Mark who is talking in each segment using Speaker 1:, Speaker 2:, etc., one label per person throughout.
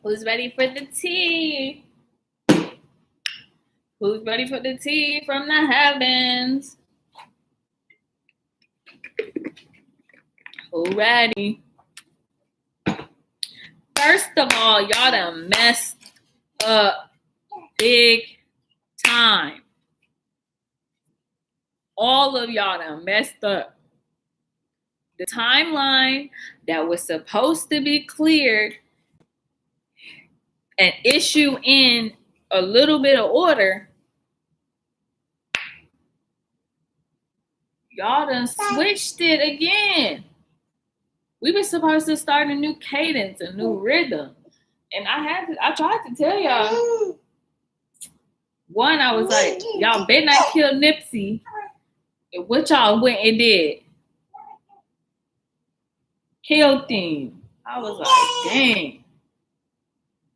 Speaker 1: Who's ready for the tea? Who's ready for the tea from the heavens? Who ready? First of all, y'all done messed up big time. All of y'all done messed up. The timeline that was supposed to be cleared and issue in a little bit of order, y'all done switched it again. We were supposed to start a new cadence, a new rhythm. And I tried to tell y'all. One, I was like, y'all better not kill Nipsey. And what y'all went and did? Killed him. I was like, dang.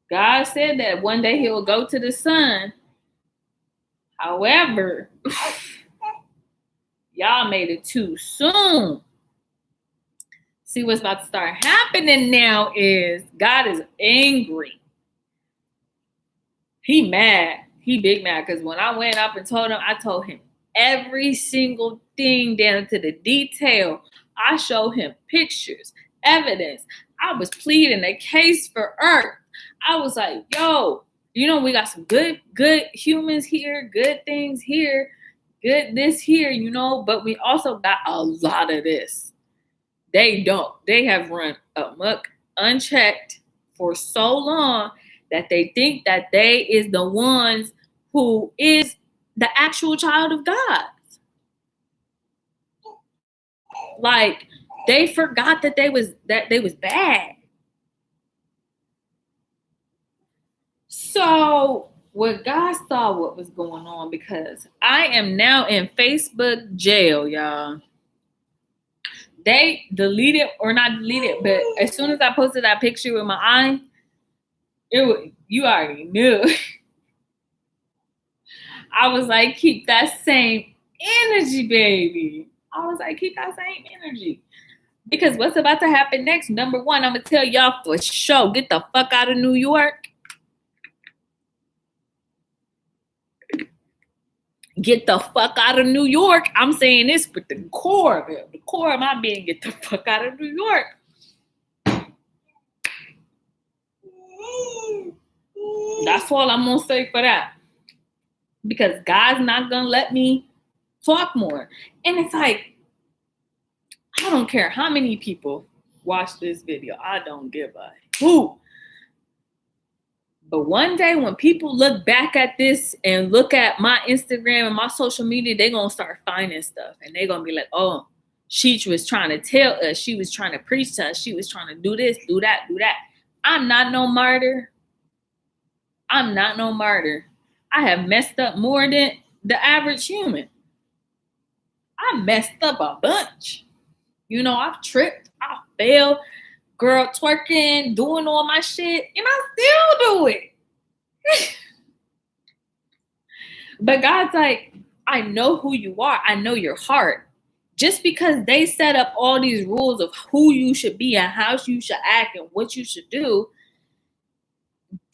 Speaker 1: God said that one day he'll go to the sun. However, y'all made it too soon. See, what's about to start happening now is God is angry. He mad. He big mad because when I went up and told him, I told him every single thing down to the detail. I showed him pictures, evidence. I was pleading a case for Earth. I was like, yo, you know, we got some good humans here, good things here, good this here, you know, but we also got a lot of this. They don't. They have run amok unchecked for so long that they think that they is the ones who is the actual child of God. Like, they forgot that they was bad. So what God saw what was going on, because I am now in Facebook jail, y'all. They deleted, or not deleted, but as soon as I posted that picture with my eye, you already knew. I was like, keep that same energy, baby. I was like, keep that same energy. Because what's about to happen next? Number one, I'm going to tell y'all for sure, get the fuck out of New York. Get the fuck out of New York. I'm saying this with the core of it. The core of my being, get the fuck out of New York. That's all I'm going to say for that. Because God's not going to let me talk more. And it's like, I don't care how many people watch this video. I don't give a hoot. But one day when people look back at this and look at my Instagram and my social media, they're going to start finding stuff. And they're going to be like, oh, she was trying to tell us. She was trying to preach to us. She was trying to do this, do that, do that. I'm not no martyr. I'm not no martyr. I have messed up more than the average human. I messed up a bunch. You know, I've tripped. I failed. Girl, twerking, doing all my shit, and I still do it. But God's like, I know who you are. I know your heart. Just because they set up all these rules of who you should be and how you should act and what you should do,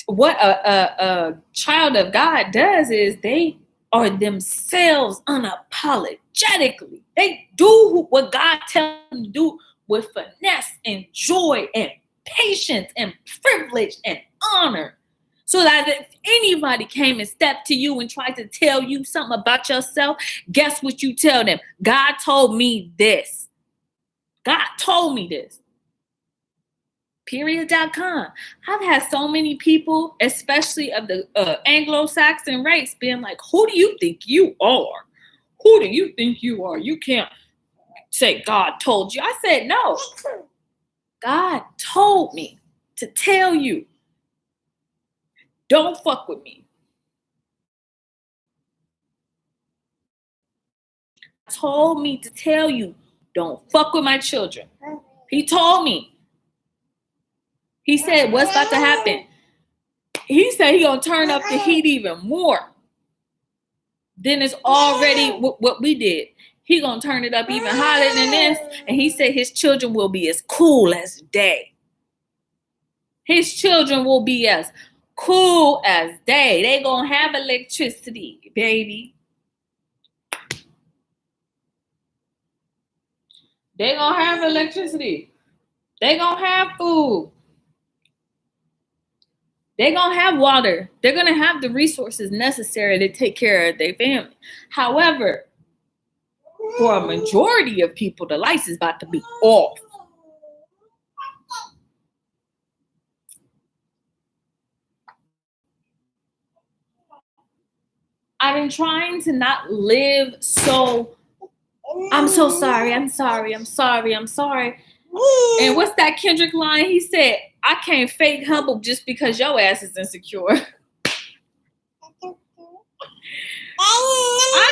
Speaker 1: what a child of God does is they are themselves unapologetically. They do what God tells them to do with finesse and joy and patience and privilege and honor. So that if anybody came and stepped to you and tried to tell you something about yourself, guess what you tell them? God told me this. God told me this. Period.com. I've had so many people, especially of the Anglo-Saxon race, being like, who do you think you are? Who do you think you are? You can't say God told you. I said, no. God told me to tell you, don't fuck with me. He told me to tell you, don't fuck with my children. He told me. He said, what's about to happen? He said he gonna turn up the heat even more than it's already what we did. He gonna turn it up even hotter than this. And he said his children will be as cool as day. His children will be as cool as day. They gonna have electricity, baby. They gonna have electricity. They gonna have food. They're going to have water. They're going to have the resources necessary to take care of their family. However, for a majority of people, the lights is about to be off. I've been trying to not live so, I'm so sorry, I'm sorry, I'm sorry, I'm sorry. And what's that Kendrick line? He said, I can't fake humble just because your ass is insecure. I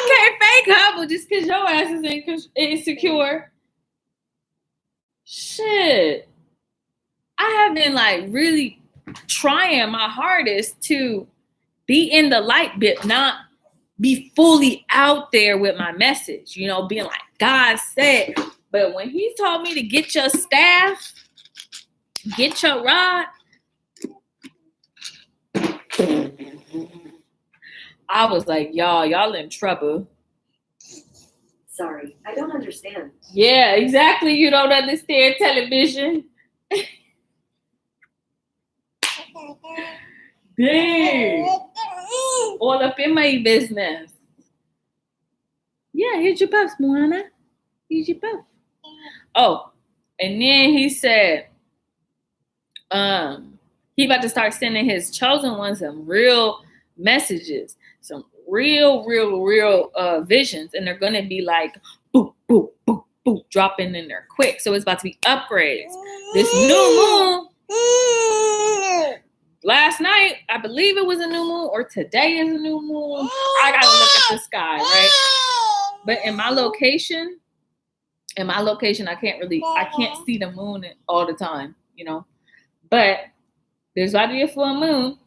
Speaker 1: can't fake humble just because your ass is insecure. Shit. I have been like really trying my hardest to be in the light, but not be fully out there with my message, you know, being like, God said. But when he told me to get your staff, get your rod, I was like, y'all in trouble.
Speaker 2: Sorry, I don't understand.
Speaker 1: Yeah, exactly. You don't understand television. Dang. All up in my business. Yeah, here's your puffs, Moana. Here's your puff. Oh, and then he said, he about to start sending his chosen ones some real messages, some real visions, and they're gonna be like boop, boop, boop, boop, dropping in there quick. So it's about to be upgrades. This new moon. Last night, I believe it was a new moon, or today is a new moon. I gotta look at the sky, right? But in my location, I can't see the moon all the time, you know. But there's about to be a full moon,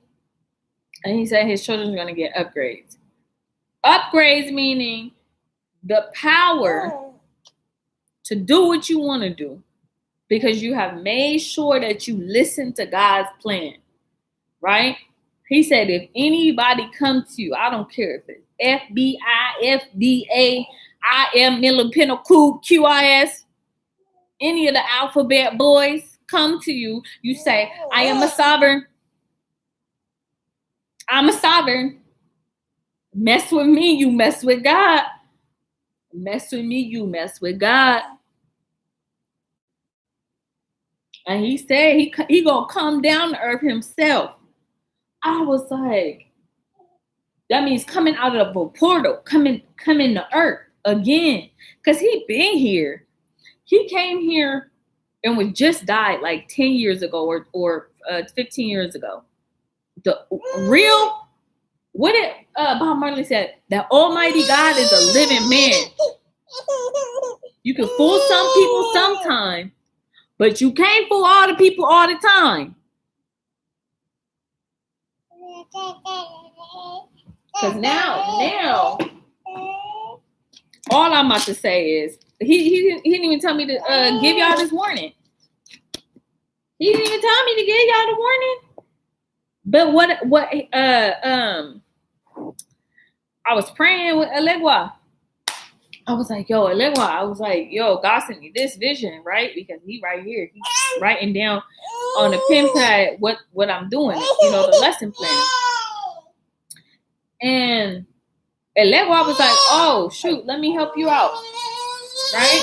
Speaker 1: and he said his children are gonna get upgrades. Upgrades meaning the power to do what you want to do because you have made sure that you listen to God's plan. Right? He said, if anybody comes to you, I don't care if it's FBI, FDA, IM, Pinnacle, QIS, any of the alphabet boys come to you, you say, I am a sovereign. I'm a sovereign. Mess with me, you mess with God. Mess with me, you mess with God. And he said he gonna come down to earth himself. I was like, that means coming out of a portal, coming to earth again. Because he been here. He came here and was just died like 10 years ago or 15 years ago. The real, what did Bob Marley said, that Almighty God is a living man. You can fool some people sometime, but you can't fool all the people all the time. Because now, all I'm about to say is he didn't even tell me to give y'all this warning. He didn't even tell me to give y'all the warning. But what I was praying with Elegua. I was like, yo, Elegua. I was like, yo, God sent me this vision, right? Because he right here. He's writing down on the pen pad what I'm doing, you know, the lesson plan. And Elegua was like, oh, shoot, let me help you out, right?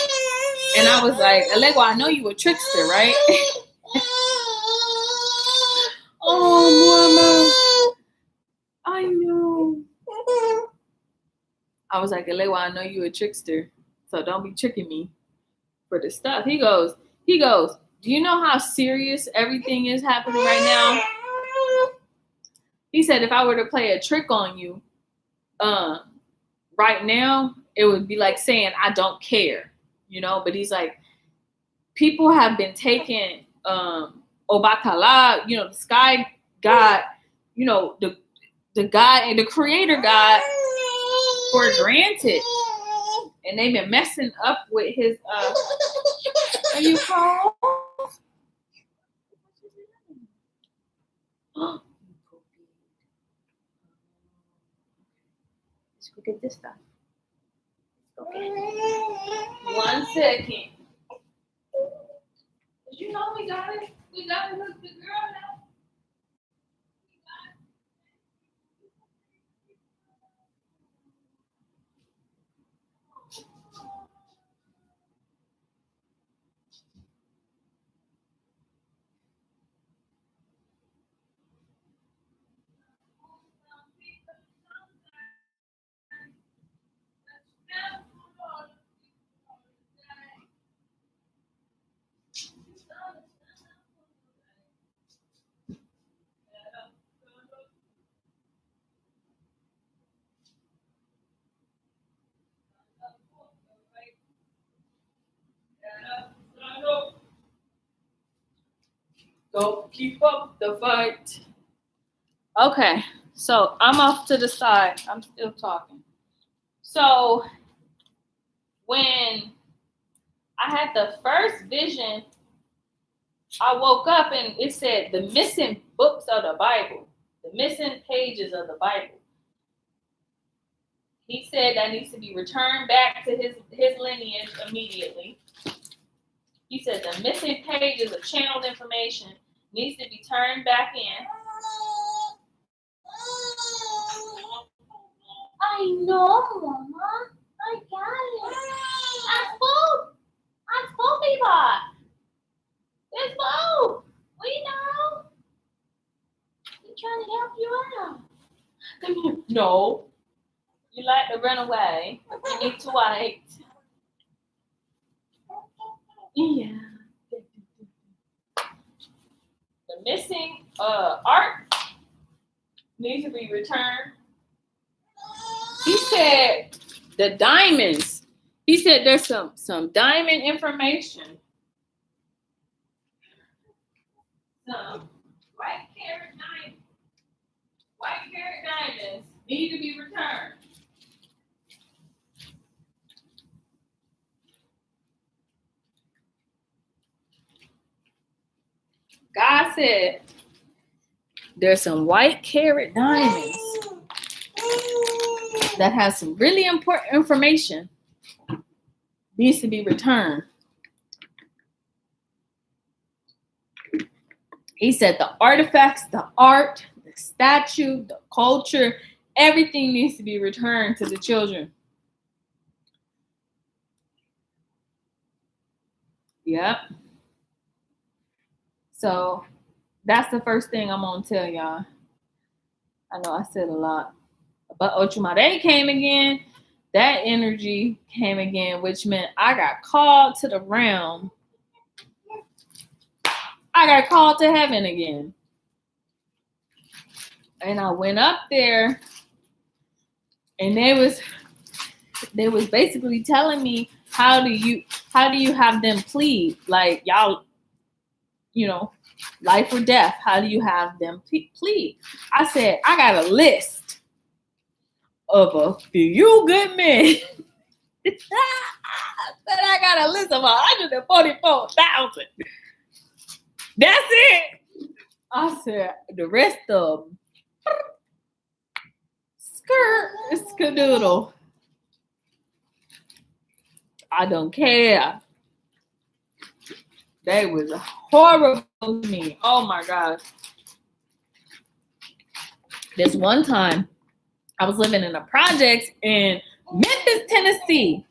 Speaker 1: And I was like, Elegua, I know you a trickster, right? Oh, Mama, I know. I was like, Elegua, I know you a trickster, so don't be tricking me for the stuff. He goes, do you know how serious everything is happening right now? He said, if I were to play a trick on you, right now, it would be like saying, I don't care, you know? But he's like, people have been taking Obatala, you know, the sky God, you know, the God and the creator God for granted. And they've been messing up with his, are you cold? Look at this stuff. Okay. 1 second. You know we got it. We got it. Look, the girl now. Go keep up the fight. Okay, so I'm off to the side. I'm still talking. So when I had the first vision, I woke up and it said the missing books of the Bible, the missing pages of the Bible. He said that needs to be returned back to his lineage immediately. He said the missing pages of channeled information needs to be turned back in. I know, Mama. I got it. I spoke about. It's both. We know. We're trying to help you out. Come here. No. You like to run away. You need to wait. Yeah. The missing art needs to be returned. He said the diamonds. He said there's some diamond information. Some white carat diamonds need to be returned. God said there's some white carat diamonds that has some really important information needs to be returned. He said the artifacts, the art, the statue, the culture, everything needs to be returned to the children. Yep. So that's the first thing I'm going to tell y'all. I know I said a lot. But Ochumare came again. That energy came again, which meant I got called to the realm. I got called to heaven again. And I went up there and they was basically telling me how do you have them plead? Like y'all, you know, life or death. How do you have them plead? I said, I got a list of a few good men. I said, I got a list of 144,000. That's it. I said, the rest of them, skadoodle. I don't care. They was horrible to me. Oh my gosh. This one time, I was living in a project in Memphis, Tennessee.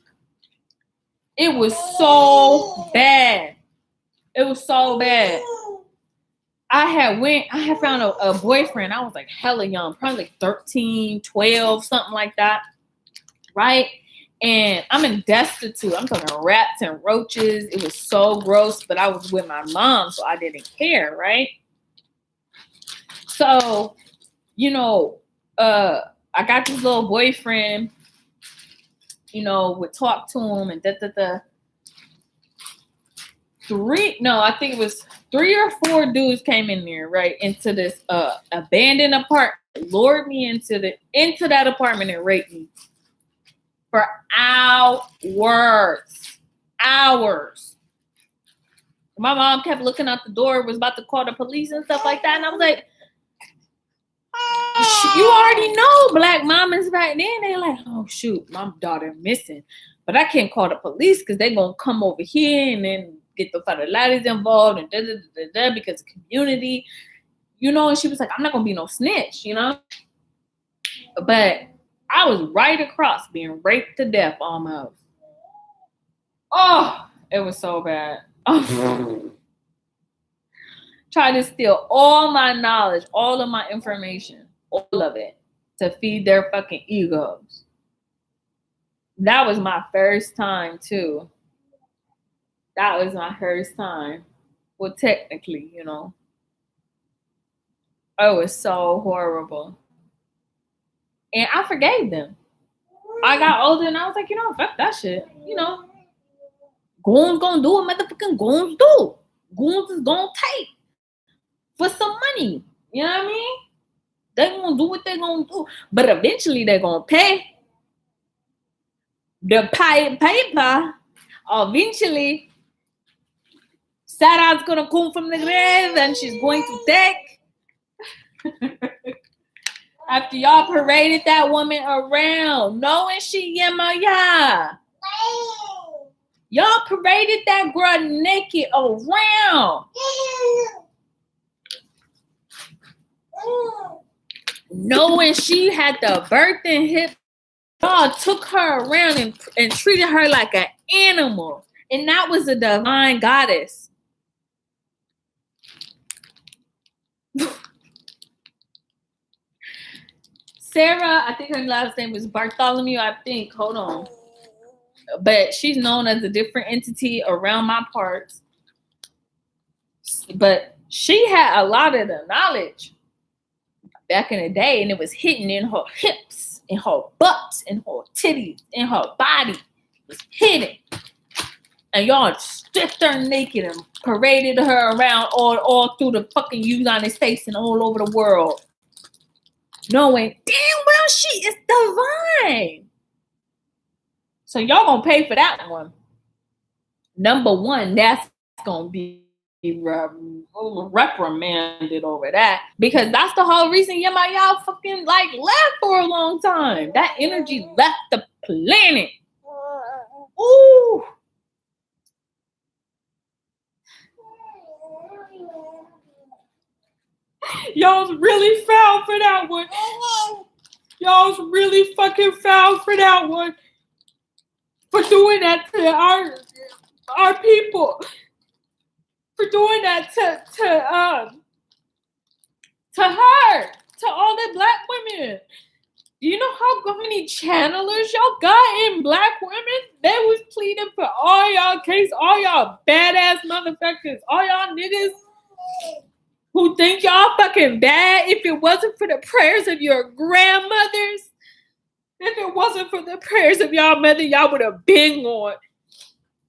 Speaker 1: It was so bad. It was so bad. I had found a boyfriend. I was like hella young, probably like 13, 12, something like that. Right? And I'm in destitute. I'm talking rats and roaches. It was so gross, but I was with my mom, so I didn't care, right? So, you know, I got this little boyfriend, you know, would talk to him and I think it was 3 or 4 dudes came in there, right, into this abandoned apartment, lured me into that apartment and raped me for hours. My mom kept looking out the door, was about to call the police and stuff like that, and I was like, You already know black mamas back then. They like, oh shoot, my daughter missing, but I can't call the police because they're gonna come over here and then get the fatherladies involved and because of community, you know. And she was like, I'm not gonna be no snitch, you know. But I was right across being raped to death almost. Oh, it was so bad. Oh. Tried to steal all my knowledge, all of my information, all of it, to feed their fucking egos. That was my first time too. That was my first time. Well, technically, you know. It was so horrible. And I forgave them. I got older and I was like, you know, fuck that shit. You know, goons gonna do what motherfucking goons do. Goons is gonna take for some money. You know what I mean? They're gonna do what they're gonna do. But eventually they're gonna pay. The paper, eventually, Sarah's gonna come from the grave and she's going to take. After y'all paraded that woman around, knowing she Yemaya. Y'all paraded that girl naked around. Knowing she had the birthing hip, y'all took her around and treated her like an animal. And that was a divine goddess. Sarah, I think her last name was Bartholomew, I think. Hold on. But she's known as a different entity around my parts. But she had a lot of the knowledge back in the day, and it was hidden in her hips, in her butts, in her titties, in her body. It was hidden. And y'all stripped her naked and paraded her around all through the fucking United States and all over the world. Knowing damn well she is divine. So y'all gonna pay for that one. Number one, that's gonna be reprimanded over that, because that's the whole reason y'all fucking like left for a long time. That energy left the planet. Ooh. Y'all's really foul for that one. Y'all's really fucking foul for that one. For doing that to our people. For doing that to her, to all the black women. Do you know how many channelers y'all got in black women? They was pleading for all y'all case, all y'all badass motherfuckers, all y'all niggas who think y'all fucking bad. If it wasn't for the prayers of your grandmothers, if it wasn't for the prayers of y'all mother, y'all would have been gone.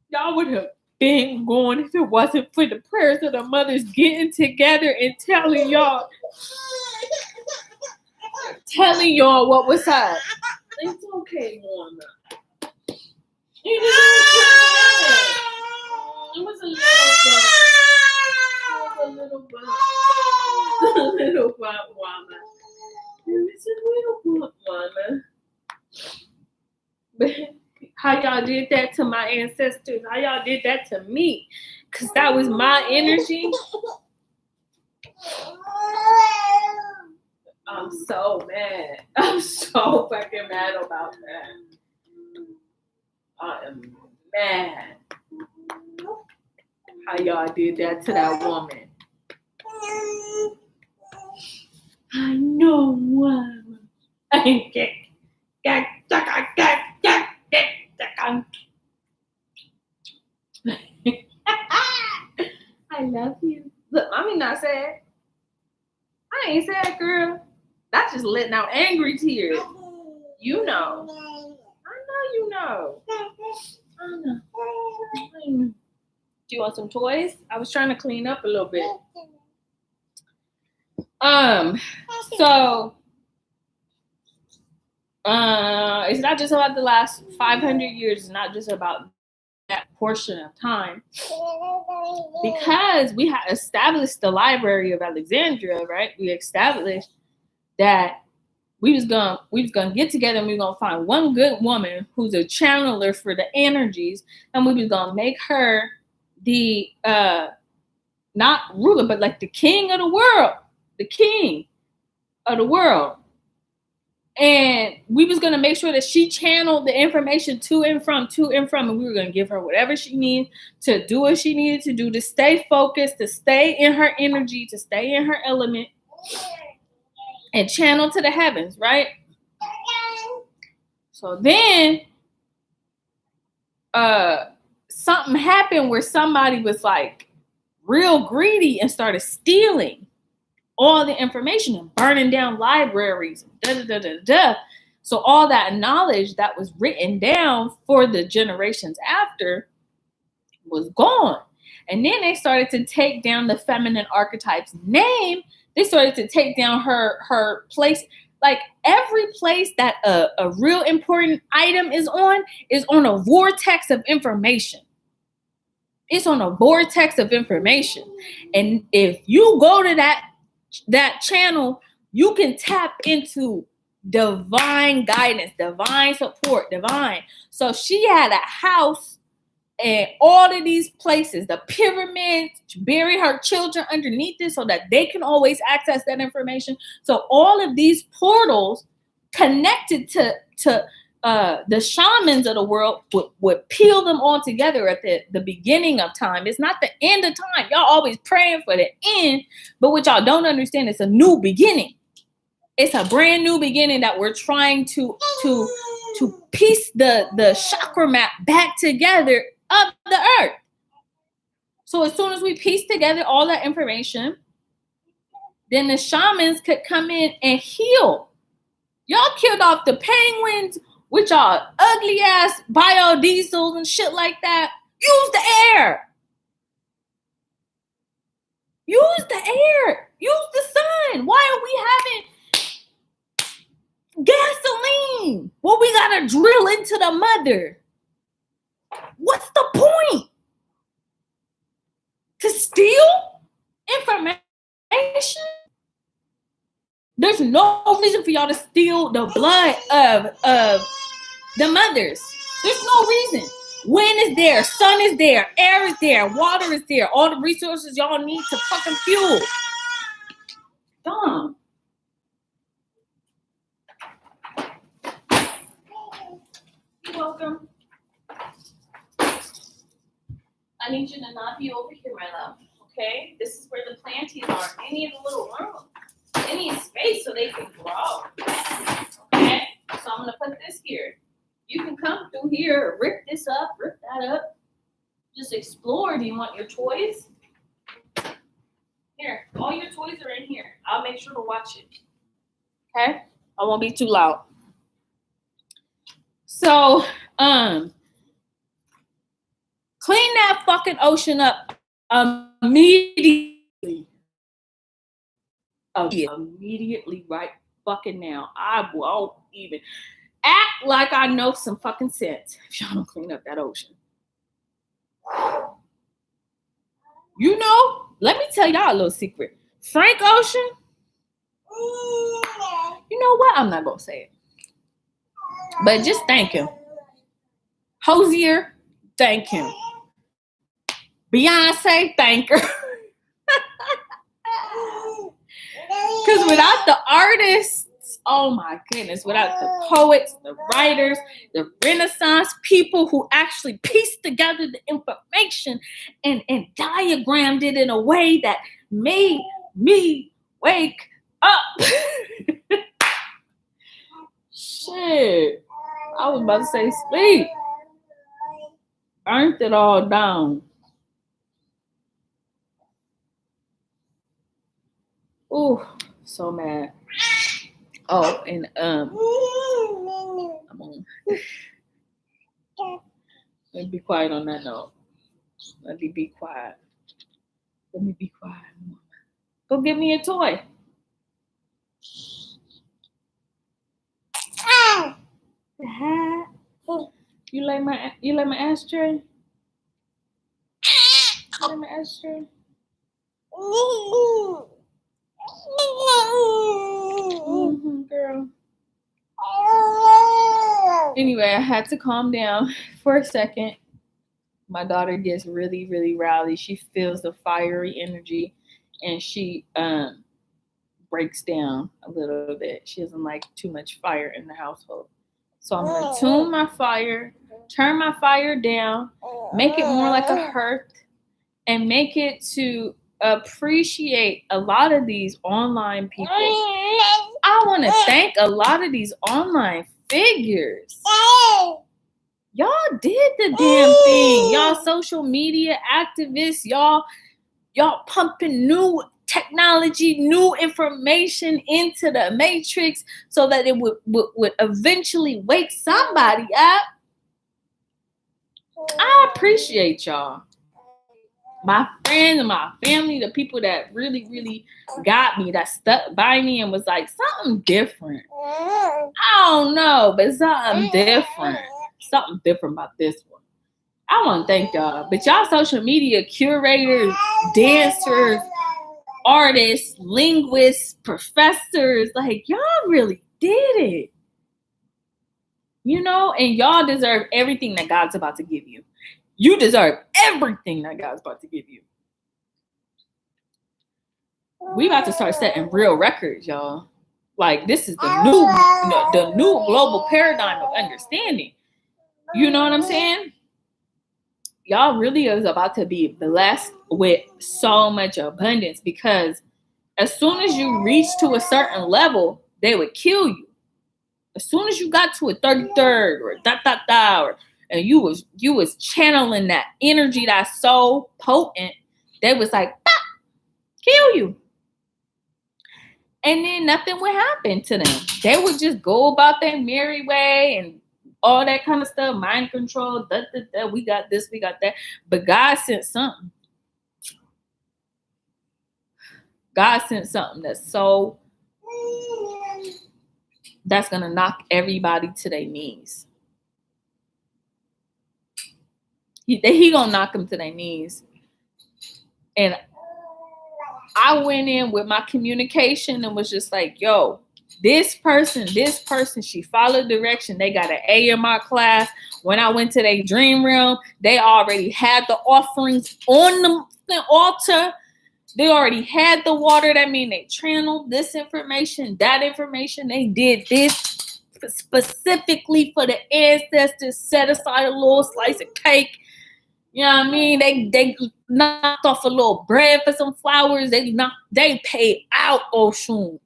Speaker 1: Y'all would have been gone if it wasn't for the prayers of the mothers getting together and telling y'all what was up. It's okay, Mama. It was a little bit. A little bump, Mama. It was a little bump, Mama. But how y'all did that to my ancestors, how y'all did that to me, because that was my energy. I'm so mad. I'm so fucking mad about that. I am mad how y'all did that to that woman. I know one. I love you. Look, I'm not sad. I ain't sad, girl. That's just letting out angry tears. You know. I know you know. I know. Do you want some toys? I was trying to clean up a little bit. So it's not just about the last 500 years. It's not just about that portion of time, because we had established the Library of Alexandria, right? We established that we was gonna get together and we was gonna find one good woman who's a channeler for the energies, and we was gonna make her the not ruler, but like the king of the world, the king of the world. And we was gonna make sure that she channeled the information to and from, and we were gonna give her whatever she needed to do what she needed to do, to stay focused, to stay in her energy, to stay in her element, and channel to the heavens, right? So then something happened where somebody was like real greedy and started stealing all the information and burning down libraries. So all that knowledge that was written down for the generations after was gone. And then they started to take down the feminine archetype's name. They started to take down her place. Like every place that a real important item is on a vortex of information. It's on a vortex of information. And if you go to that channel, you can tap into divine guidance, divine support, divine. So she had a house and all of these places, the pyramids, bury her children underneath it so that they can always access that information. So all of these portals connected to the shamans of the world would peel them all together at the beginning of time. It's not the end of time. Y'all always praying for the end, but what y'all don't understand, it's a new beginning. It's a brand new beginning that we're trying to piece the chakra map back together of the earth. So as soon as we piece together all that information, then the shamans could come in and heal. Y'all killed off the penguins with y'all ugly ass biodiesels and shit like that. Use the air. Use the air. Use the sun. Why are we having gasoline? Well, we gotta drill into the mother. What's the point? To steal information? There's no reason for y'all to steal the blood of the mothers. There's no reason. Wind is there, sun is there, air is there, water is there, all the resources y'all need to fucking fuel. Dumb. You're welcome. I need you to not be over here, my love. Okay? This is where the planties are. They need a little room. They need space so they can grow. Okay? So I'm gonna put this here. You can come through here, rip this up, rip that up. Just explore. Do you want your toys? Here, all your toys are in here. I'll make sure to watch it. Okay? I won't be too loud. So, clean that fucking ocean up immediately. Immediately, right fucking now. I won't even act like I know some fucking sense if y'all don't clean up that ocean. You know, let me tell y'all a little secret. Frank Ocean, you know what? I'm not gonna say it. But just thank him. Hosier, thank him. Beyonce, thank her. Because without the artists, oh my goodness, without the poets, the writers, the Renaissance people who actually pieced together the information and diagrammed it in a way that made me wake up. Shit. I was about to say sleep. Burnt it all down. Ooh, so mad. Oh, and I'm on. Let me be quiet on that note. Let me be quiet. Let me be quiet. Go give me a toy. The hat. You like my ashtray? You like my ashtray? Anyway, I had to calm down for a second. My daughter gets really, really rowdy. She feels the fiery energy, and she breaks down a little bit. She doesn't like too much fire in the household. So I'm gonna tune my fire, turn my fire down, make it more like a hearth, and make it to appreciate a lot of these online people. I want to thank a lot of these online figures. Y'all did the damn thing. Y'all social media activists, y'all pumping new technology, new information into the matrix so that it would eventually wake somebody up. I appreciate y'all. My friends and my family, the people that really, really got me, that stuck by me and was like, something different. I don't know, but something different. Something different about this one. I want to thank y'all. But y'all social media curators, dancers, artists, linguists, professors, like y'all really did it. You know, and y'all deserve everything that God's about to give you. You deserve everything that God's about to give you. We about to start setting real records, y'all. Like this is the new global paradigm of understanding. You know what I'm saying? Y'all really is about to be blessed with so much abundance because as soon as you reach to a certain level, they would kill you. As soon as you got to a 33rd or and you was channeling that energy that's so potent, they was like, kill you. And then nothing would happen to them. They would just go about their merry way and all that kind of stuff, mind control, we got this, we got that. But God sent something. God sent something that's going to knock everybody to their knees. He going to knock them to their knees. And I went in with my communication and was just like, yo, this person, she followed direction. They got an A in my class. When I went to their dream realm, they already had the offerings on the altar. They already had the water. That means they channeled this information, that information. They did this specifically for the ancestors, set aside a little slice of cake. You know what I mean? They knocked off a little bread for some flowers. They paid out Oshun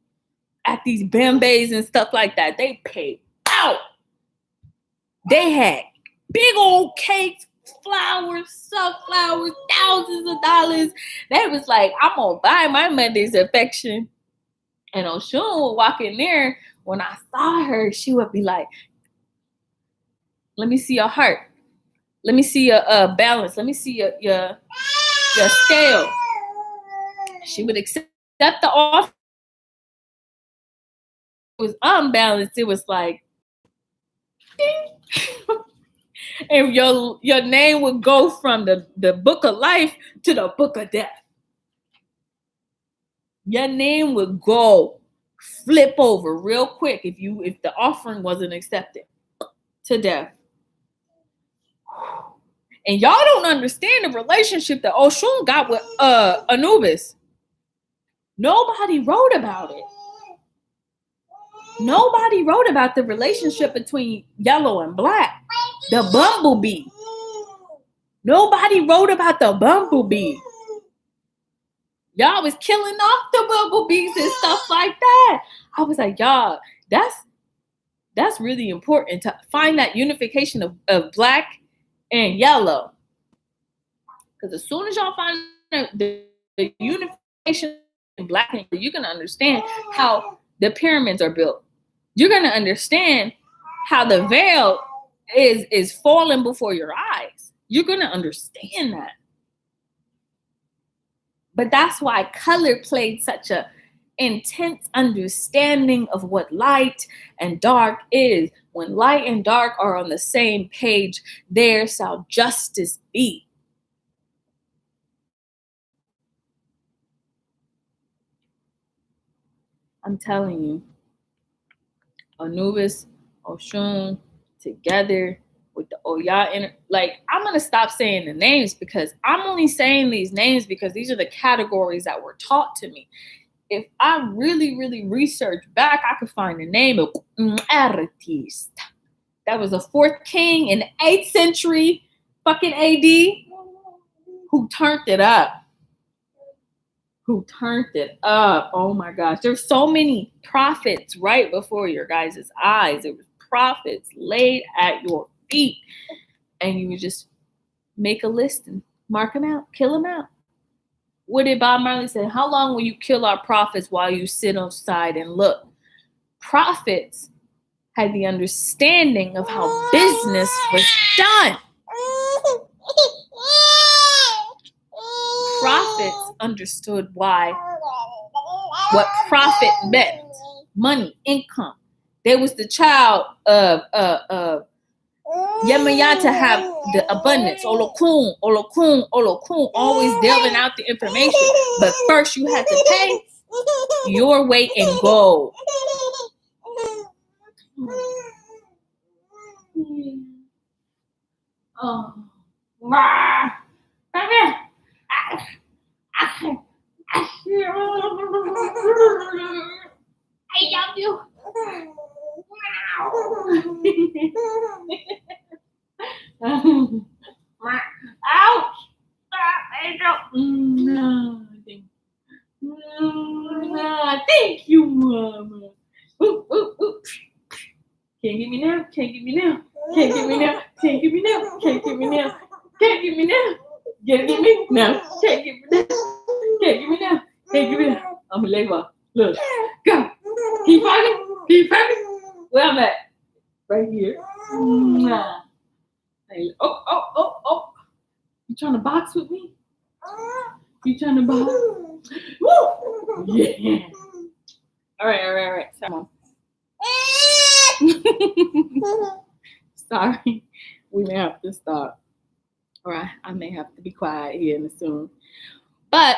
Speaker 1: at these bembes and stuff like that. They paid out. They had big old cakes, flowers, sunflowers, thousands of dollars. They was like, I'm gonna buy my mother's affection. And Oshun would walk in there. When I saw her, she would be like, let me see your heart. Let me see your balance. Let me see your scale. She would accept the offer. It was unbalanced. It was like, ding. And your name would go from the book of life to the book of death. Your name would go flip over real quick if the offering wasn't accepted to death. And y'all don't understand the relationship that Oshun got with Anubis. Nobody wrote about it. Nobody wrote about the relationship between yellow and black. The bumblebee. Nobody wrote about the bumblebee. Y'all was killing off the bumblebees and stuff like that. I was like, y'all, that's really important to find that unification of black and yellow. Because as soon as y'all find the unification in black and yellow, you're going to understand how the pyramids are built. You're going to understand how the veil is falling before your eyes. You're going to understand that. But that's why color played such a intense understanding of what light and dark is. When light and dark are on the same page, there shall justice be. I'm telling you, Anubis, Oshun, together with the Oya. Like, I'm going to stop saying the names because I'm only saying these names because these are the categories that were taught to me. If I really, really research back, I could find the name of artist. That was a fourth king in the 8th century fucking AD who turned it up. Oh my gosh. There's so many prophets right before your guys' eyes. There was prophets laid at your feet. And you would just make a list and mark them out, kill them out. What did Bob Marley say? How long will you kill our prophets while you sit outside and look? Prophets had the understanding of how business was done. Prophets understood what profit meant. Money, income. There was the child of Yemaya to have the abundance. Olokun, always delving out the information. But first you had to pay your weight in gold. Oh. I love you. Ouch! Thank you, Mama. Can't get me now. Can't get me now. Can't get me now. Can't get me now. Can't get me now. Can't get me now. Can't get me now. Can't get me now. Can't get me now. Can't get me now. I'm a labor. Look. Go. Keep fighting. Keep fighting. Where I'm at? Right here. Oh. You trying to box with me? You trying to box? Woo! Yeah. All right. Come on. Sorry. We may have to stop. All right. I may have to be quiet here in soon. But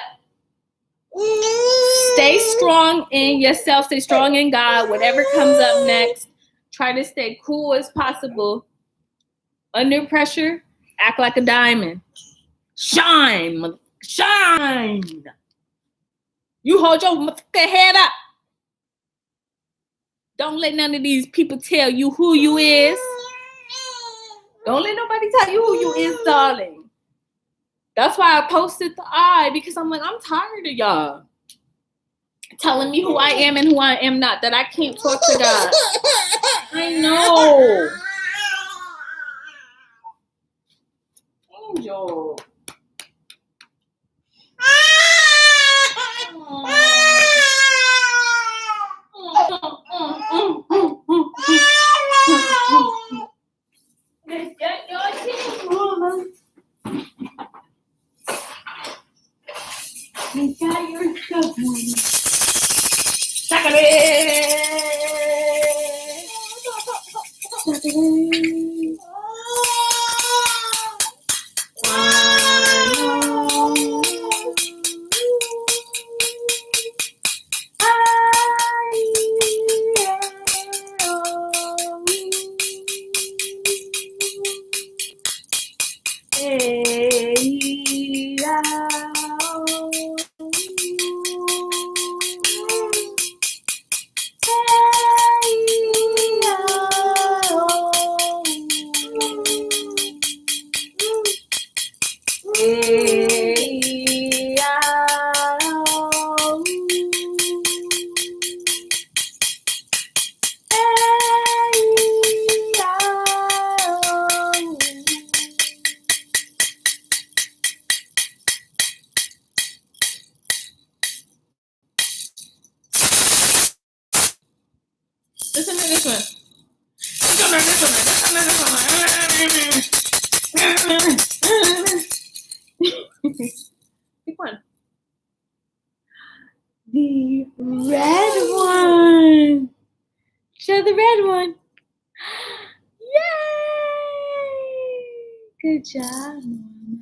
Speaker 1: stay strong in yourself. Stay strong in God. Whatever comes up next, try to stay cool as possible. Under pressure, act like a diamond. Shine. You hold your head up. Don't let none of these people tell you who you is. Don't let nobody tell you who you is, darling. That's why I posted the eye, because I'm like, I'm tired of y'all telling me who I am and who I am not, that I can't talk to God. I know. Angel. Listen to this one. Pick one. The red one. Show the red one. Yay! Good job, Mama.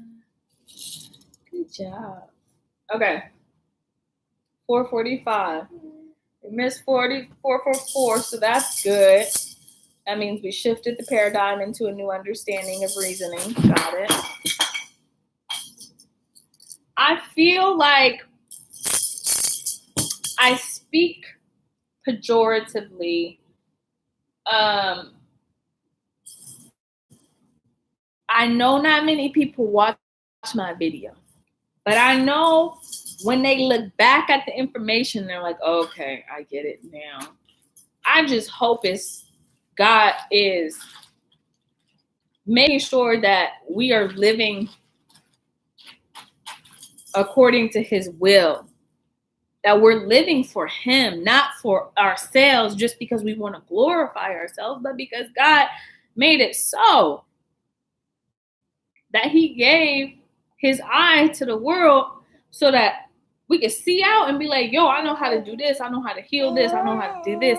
Speaker 1: Good job. Okay. 445. We missed 444, so that's good. That means we shifted the paradigm into a new understanding of reasoning. Got it. I feel like I speak pejoratively. I know not many people watch my video, but I know when they look back at the information, they're like, okay, I get it now. I just hope God is making sure that we are living according to his will, that we're living for him, not for ourselves, just because we want to glorify ourselves, but because God made it so that he gave his eye to the world so that we could see out and be like, yo, I know how to do this. I know how to heal this. I know how to do this.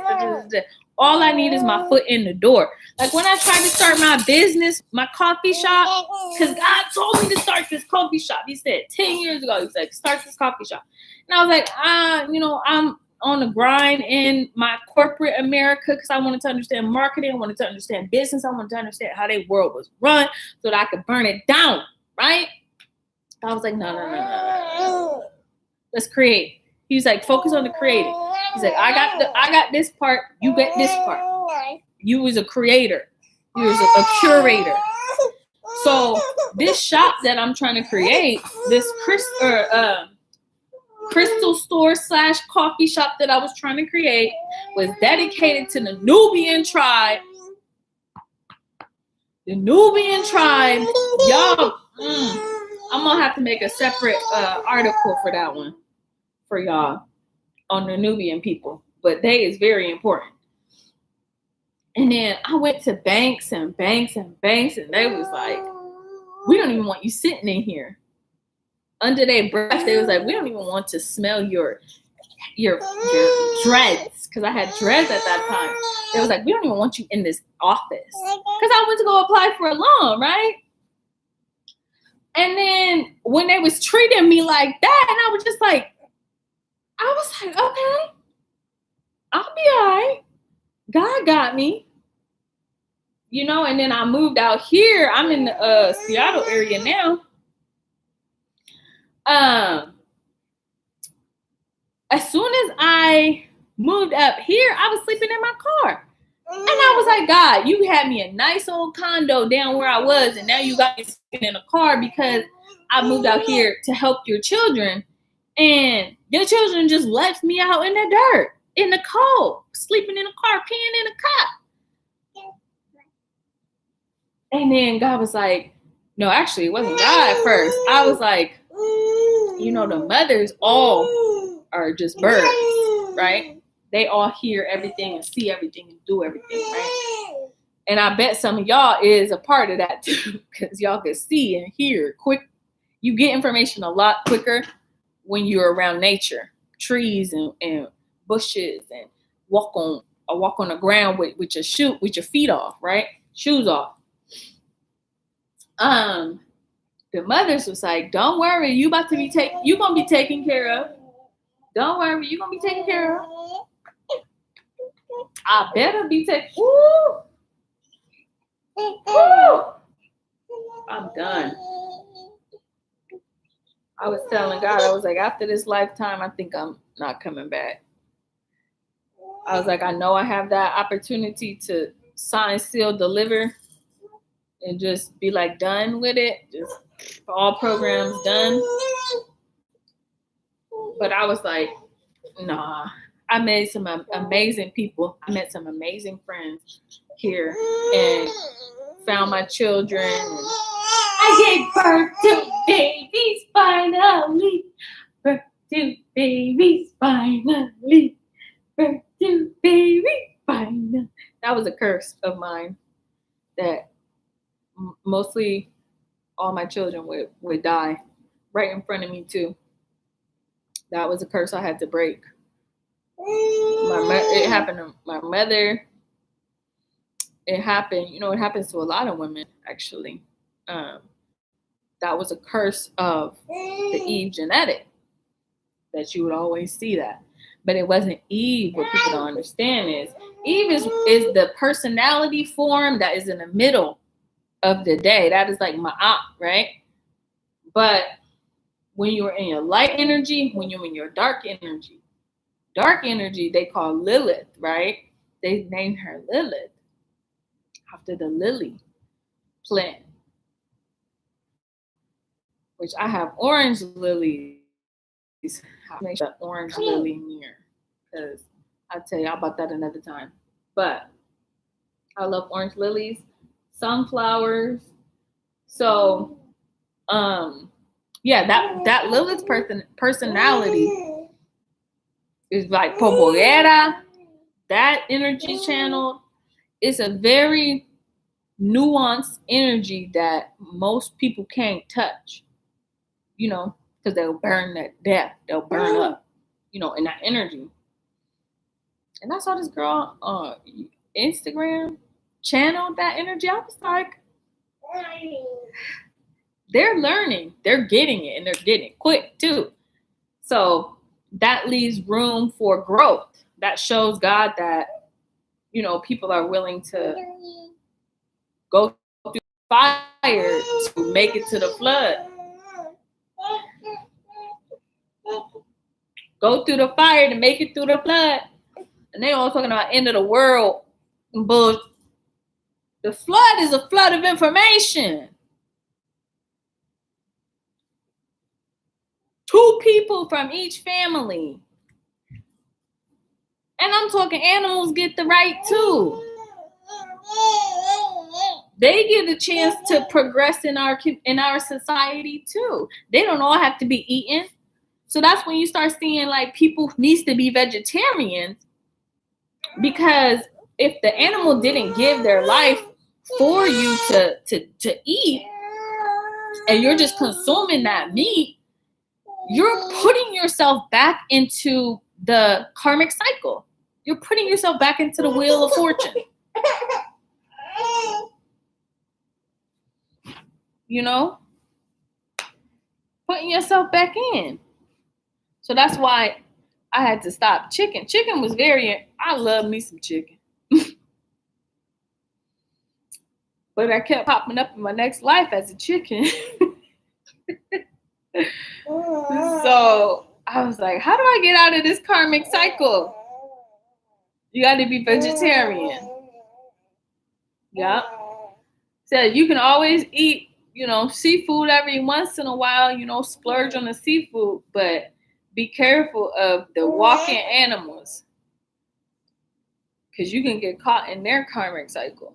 Speaker 1: All I need is my foot in the door. Like when I tried to start my business, my coffee shop, because God told me to start this coffee shop. He said 10 years ago, he said, start this coffee shop. And I was like, I'm on the grind in my corporate America because I wanted to understand marketing. I wanted to understand business. I wanted to understand how their world was run so that I could burn it down, right? I was like, no. Let's create. He was like, focus on the creating. He's like, I got this part. You get this part. You was a creator. You was a curator. So this shop that I'm trying to create, this crystal store / coffee shop that I was trying to create, was dedicated to the Nubian tribe. The Nubian tribe, y'all. I'm gonna have to make a separate article for that one for y'all on the Nubian people, but they is very important. And then I went to banks, and they was like, we don't even want you sitting in here. Under their breath, they was like, we don't even want to smell your dreads, because I had dreads at that time. They was like, we don't even want you in this office, because I went to go apply for a loan, right? And then when they was treating me like that, and I was like, okay, I'll be all right. God got me. And then I moved out here. I'm in the Seattle area now. As soon as I moved up here, I was sleeping in my car. And I was like, God, you had me a nice old condo down where I was, and now you got me sleeping in a car because I moved out here to help your children. And your children just left me out in the dirt, in the cold, sleeping in a car, peeing in a cup. And then God was like, no, actually, it wasn't God at first. I was like, the mothers all are just birds, right? They all hear everything and see everything and do everything, right? And I bet some of y'all is a part of that too, because y'all can see and hear quick. You get information a lot quicker when you're around nature, trees and bushes, and walk on the ground with your feet off, right? Shoes off. The mothers was like, don't worry, you gonna be taken care of. Don't worry, you gonna be taken care of. I better be taken. Woo! I'm done. I was telling God, I was like, after this lifetime, I think I'm not coming back. I was like, I know I have that opportunity to sign, seal, deliver, and just be like done with it. Just all programs done. But I was like, nah. I met some amazing people. I met some amazing friends here and found my children. And I gave birth to babies finally. Birth to babies finally. Birth to babies finally. That was a curse of mine that mostly all my children would die right in front of me too. That was a curse I had to break. It happened to my mother. It happened, it happens to a lot of women, actually. That was a curse of the Eve genetic, that you would always see that. But it wasn't Eve. What people don't understand is Eve is the personality form that is in the middle of the day. That is like Ma'at, right? But when you're in your light energy, when you're in your dark energy they call Lilith, right? They named her Lilith after the lily plant, which I have orange lilies. I'll make the orange lily mirror because I'll tell you about that another time. But I love orange lilies, sunflowers. So, yeah, that Lilith personality is like Poboera. That energy channel is a very nuanced energy that most people can't touch, you know, because they'll burn that death. They'll burn up, you know, in that energy. And I saw this girl on Instagram channel that energy. I was like, they're learning, they're getting it, and they're getting it quick too. So that leaves room for growth. That shows God that, you know, people are willing to go through fire to make it to the flood. Go through the fire to make it through the flood. And they all talking about end of the world. But the flood is a flood of information. 2 people from each family. And I'm talking animals get the right too. They get a chance to progress in our society too. They don't all have to be eaten. So that's when you start seeing like people needs to be vegetarians, because if the animal didn't give their life for you to eat, and you're just consuming that meat, you're putting yourself back into the karmic cycle. You're putting yourself back into the wheel of fortune. You know? Putting yourself back in. So that's why I had to stop chicken. Chicken was I love me some chicken. But I kept popping up in my next life as a chicken. So I was like, how do I get out of this karmic cycle? You got to be vegetarian. Yeah. So you can always eat, you know, seafood every once in a while, you know, splurge on the seafood, but be careful of the walking animals, because you can get caught in their karmic cycle.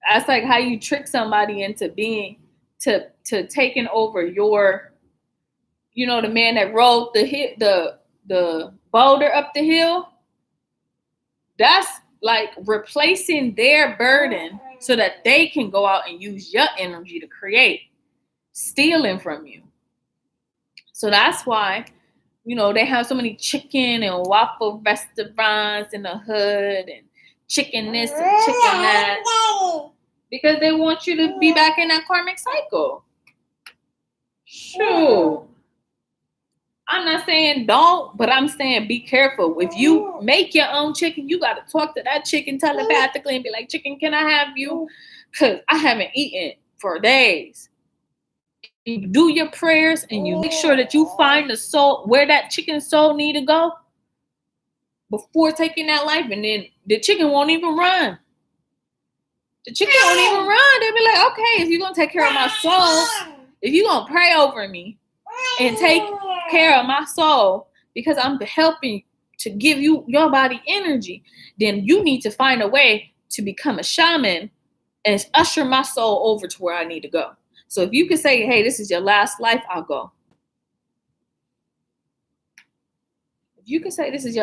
Speaker 1: That's like how you trick somebody into being to taking over your, you know, the man that rolled the boulder up the hill. That's like replacing their burden so that they can go out and use your energy to create, stealing from you. So that's why, you know, they have so many chicken and waffle restaurants in the hood and chicken this and chicken that, because they want you to be back in that karmic cycle. Sure. I'm not saying don't, but I'm saying be careful. If you make your own chicken, you got to talk to that chicken telepathically and be like, chicken, can I have you? Because I haven't eaten for days. You do your prayers and you make sure that you find the soul, where that chicken soul need to go before taking that life. And then the chicken won't even run. The chicken won't even run. They'll be like, okay, if you're going to take care of my soul, if you're going to pray over me and take care of my soul, because I'm helping to give you your body energy, then you need to find a way to become a shaman and usher my soul over to where I need to go. So if you can say, hey, this is your last life, I'll go. If you can say this is